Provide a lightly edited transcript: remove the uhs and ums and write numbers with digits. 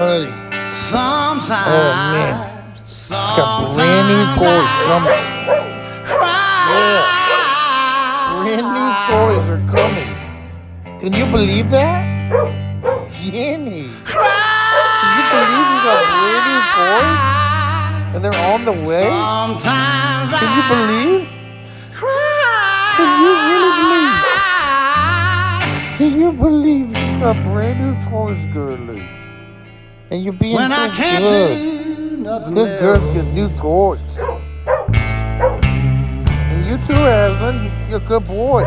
Buddy. Sometimes, Oh man, got brand new toys coming. Yeah, brand new toys are coming. Can you believe that? Jenny, can you believe we got brand new toys? And they're on the way? Can you believe? Can you really believe? Can you believe you got brand new toys, girly? And you're being when so I can't good. do nothing Good else. girls get new toys. And you too, Aslan. You're a good boy.